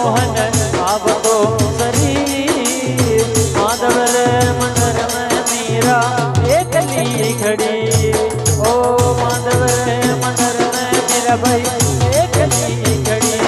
मोहन आवतो शरीर माधव रे मंदिर में मीरा एकली खड़ी ओ माधव रे मंदिर में मेरा भाई एकली खड़ी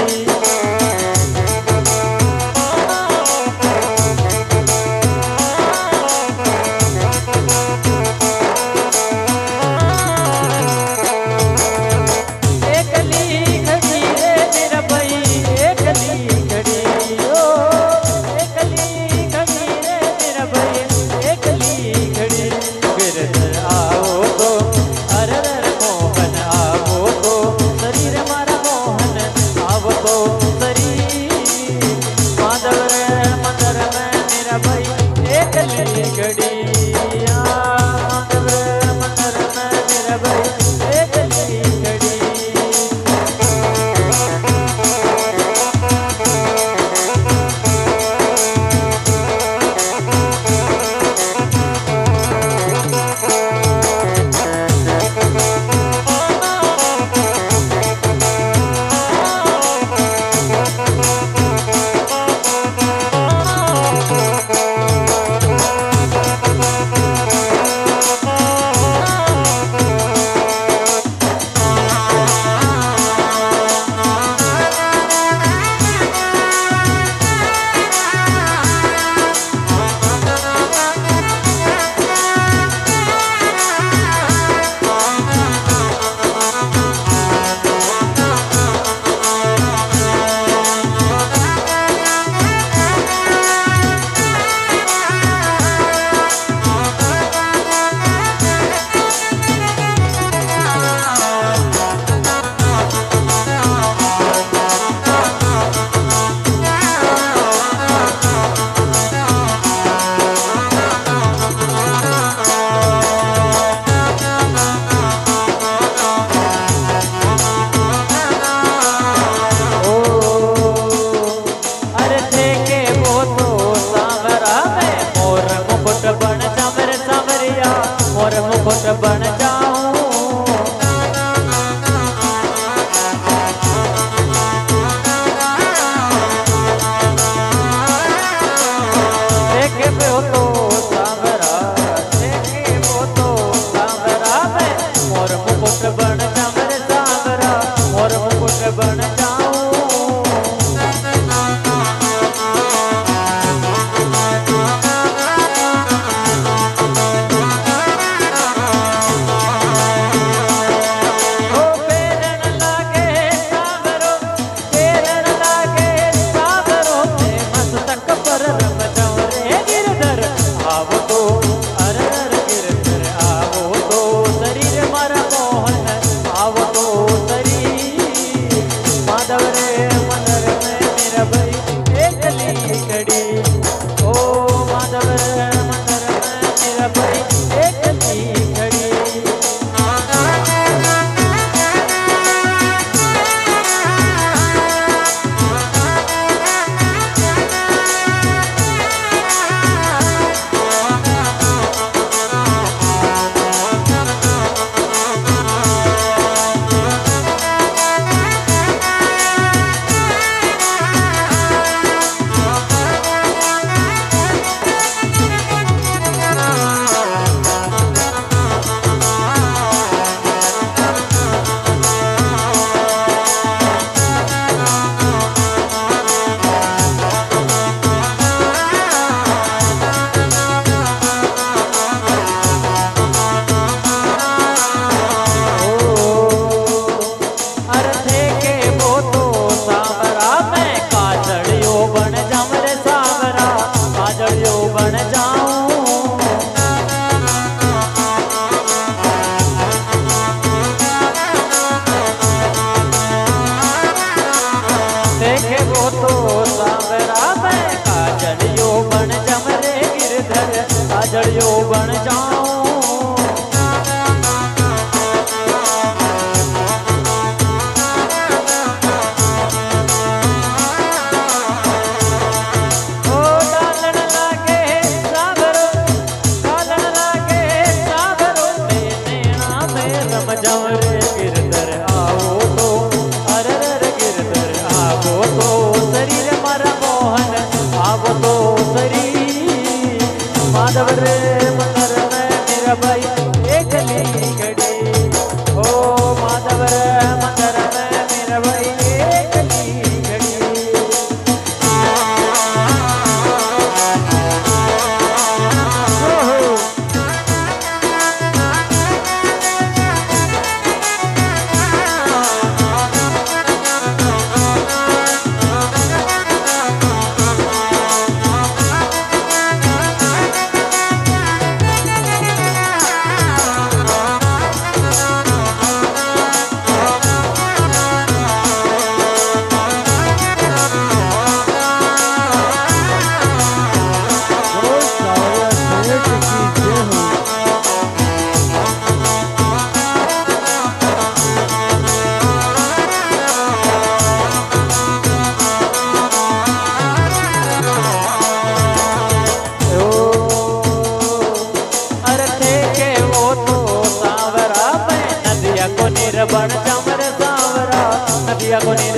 बन जाऊं देखे वो तो सांवरा देखे वो तो सांवरा मैं मोर मुकुट बन जा मेरे सांवरा मोर मुकुट बन जाऊं जड़ियो बन जाऊं गिरधर आओ तो अरे गिरधर आओ तो शरीर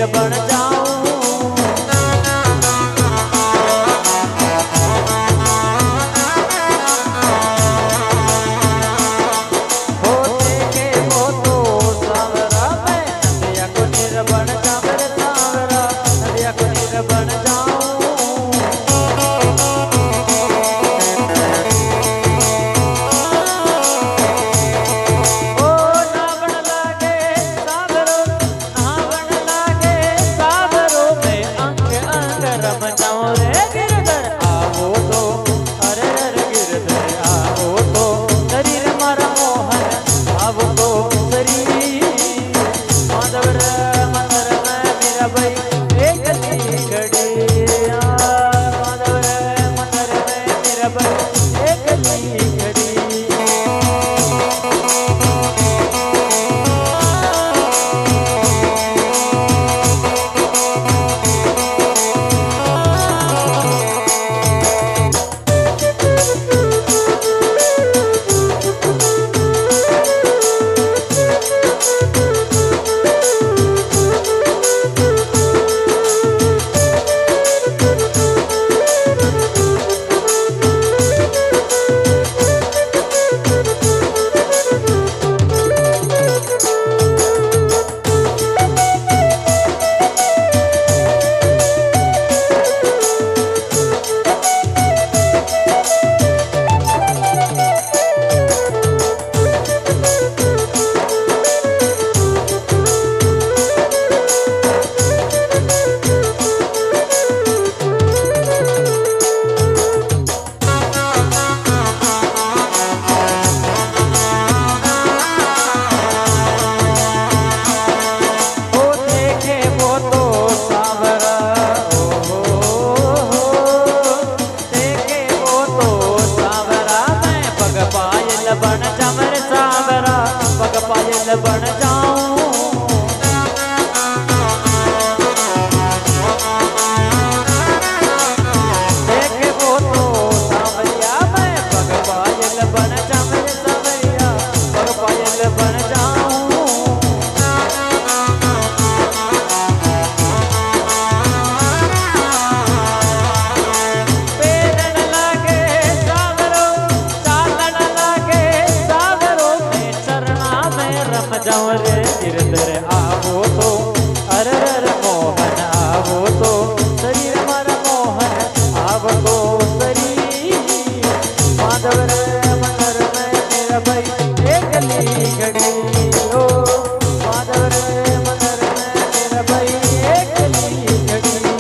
नीर बन जाऊं। बन जाऊं देखे वो तो सावरिया मैं पग पायल बन जाऊं सावरिया पग पायल बन जाऊं पेरन लागे सावरो चालन लागे सावरो में चरणा में रम जाऊं रे गिरधर आवो तो अरर मोहन आवो तो शरीर मर मोहन आवो तो शरीर माधव रे मनर में मेरा भाई एक ली घड़ी ओ माधव रे मनर में मेरा भाई एक ली घड़ी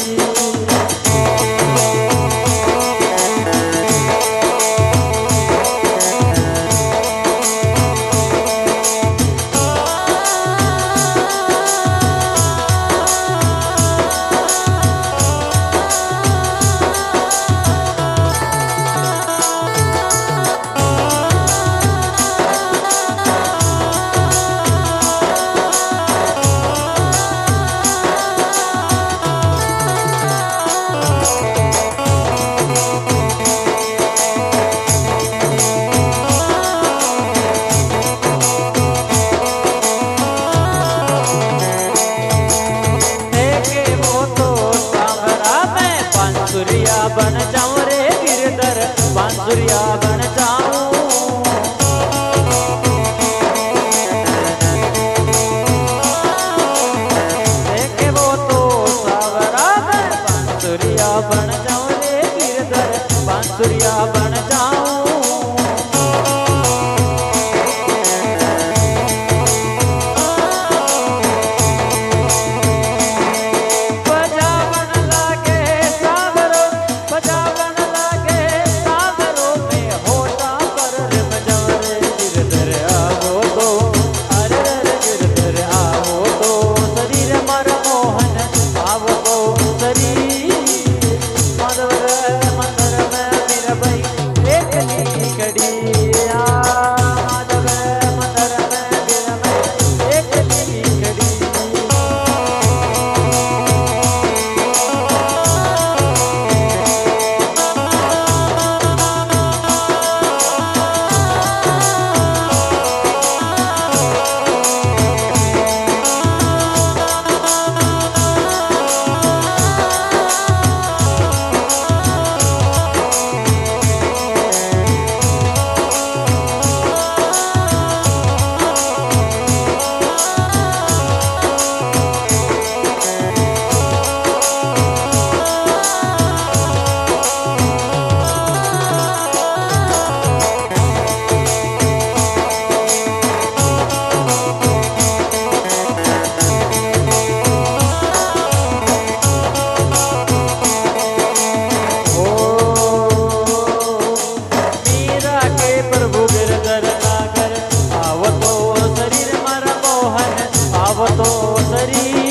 बांसुरिया बन जाऊं रे गिरधर बांसुरिया बन जाऊं देखे वो तो सावरा मैं बांसुरिया बन जाऊं रे गिरधर बांसुरिया बन जाऊं माधव रे मंदिर में मेरा भाई एक સુંદર નાગર આવતો શરીર મારા મોહન આવતો શરીર